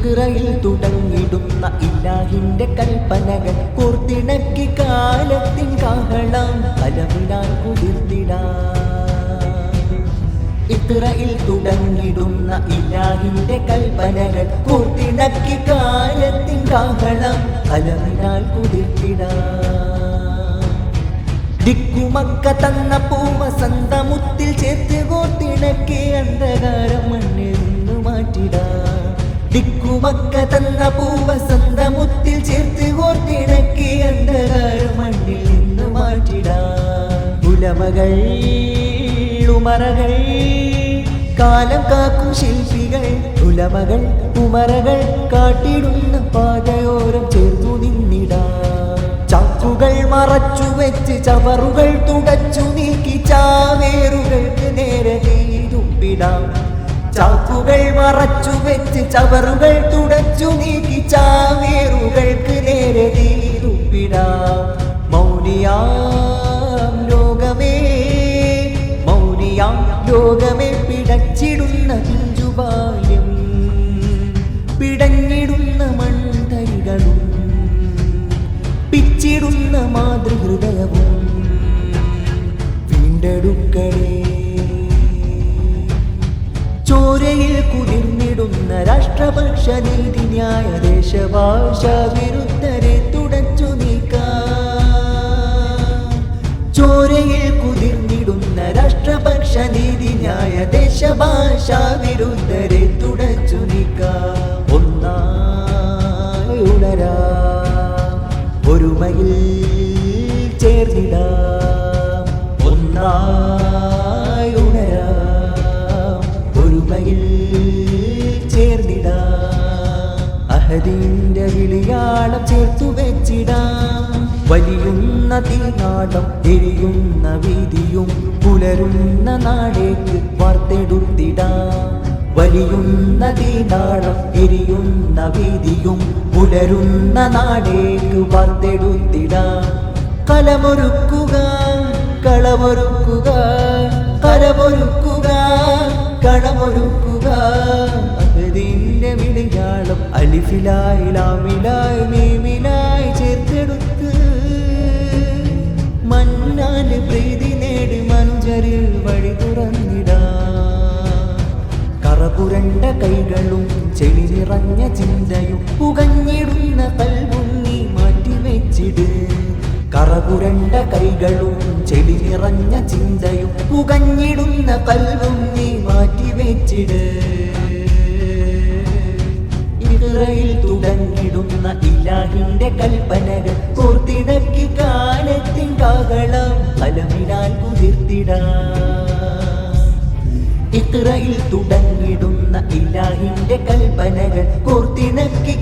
ഇഖ്റയിൽ തുടങ്ങിടുന്ന ഇലാഹിന്റെ കൽപ്പനകൾ കോർത്തിണക്കി കാലത്തിൻ കാഹളം കലമിനാൽ കുതിർത്തിടാം. ഇഖ്റയിൽ തുടങ്ങിടുന്ന ഇലാഹിന്റെ കൽപ്പനകൾ കോർത്തിണക്കി കാലത്തിൻ കാഹളം കലമിനാൽ കുതിർത്തിടാം. ദിക്കുമക്ക തന്ന പൂവസന്തമുത്തിൽ ചേർത്ത് കോർത്തിണക്കി അന്ധകാരം മണ്ണിൽ നിന്ന് മാറ്റിടാം. ദിക്കുമക്ക തന്ന പൂവസന്തമുത്തിൽ ചേർത്ത് കോർത്തിണക്കി അന്ധകാരം മണ്ണിൽ നിന്ന് മാറ്റിടാം. ഉലമകൾ ഉമറകൾ കാലം കാക്കും ശില്പികൾ, ഉലമകൾ ഉമറകൾ കാട്ടിടുന്ന പാതയോരം ചേർത്തു നിന്നിടാം. ചാക്കുകൾ മറച്ചു വെച്ച് ചവറുകൾ തുടച്ചു നീക്കി ചാവേറുകൾക്ക് നേരെ തീതുപ്പിടാം. ചാക്കുകൾ മറച്ചു വെച്ച് ചവറുകൾ തുടച്ചു നീക്കി ചാവേറുകൾക്ക് നേരെ തീതുപ്പിടാം. മൗനിയാം ലോകമേ മൗനിയാം ലോകമേ പിടച്ചിടുന്ന കുഞ്ചുബാല്യം, പിടഞ്ഞിടുന്ന മൺതൈകളും പിച്ചിടുന്ന മാതൃഹൃദയവും വീണ്ടെടുക്കണേ. ചോരയിൽ കുതിർന്നിടുന്ന രാഷ്ട്രപക്ഷ നീതി ന്യായ ദേശഭാഷ വിരുദ്ധരെ തുടച്ചു നീക്കാം. ചോരയിൽ കുതിർന്നിടുന്ന രാഷ്ട്രപക്ഷ നീതി ന്യായ ദേശഭാഷ വിരുദ്ധരെ തുടച്ചു നീക്കാം. ഒന്നായി ഉണരാം, ഒരുമയിൽ ചേർന്നിടാം. ഒന്നായി ഉണരാം, ഒരുമയിൽ ചേർന്നിടാം. അഹദിന്റെ വിളിയാളം ചേർത്തു വെച്ചിടാം. വലിയുന്ന തീനാടം എരിയുന്ന വീതിയും പുലരുന്ന നാടേക്ക് വാർത്തെടുത്തിടാം. വലിയുന്ന തീനാടം എരിയുന്ന വീതിയും പുലരുന്ന നാടേക്ക് വാർത്തെടുത്തിടാം. കലമൊരുക്കുക കളമൊരുക്കുക, കലമൊരുക്കുക കളമൊരുക്കുക. അഹദിന്റെ വിളിയാളം അലിഫിലായി ലാമിലായി മീമിലായി ചേർത്തെടുത്ത് മന്നാന്റെ പ്രീതി നേടി മനുജരിൽ വഴി തുറന്നിടാം. കറപുരണ്ട കൈകളും ചെളി നിറഞ്ഞ ചിന്തയും പുകഞ്ഞിടുന്ന കൽവും നീ മാറ്റിവെച്ചിട്. കറപുരണ്ട കൈകളും ചെളി നിറഞ്ഞ ചിന്തയും പുകഞ്ഞിടുന്ന കൽവും നീ മാറ്റിവെച്ചിട്. ഇഖ്റയിൽ തുടങ്ങിടുന്ന ഇലാഹിന്റെ കൽപ്പനകൾ കോർത്തിണക്കി കാലത്തിൻ കാഹളം കലമിനാൽ കുതിർത്തിടാം. ഇഖ്റയിൽ തുടങ്ങിടുന്ന ഇലാഹിന്റെ കൽപ്പനകൾ കോർത്തിണക്കി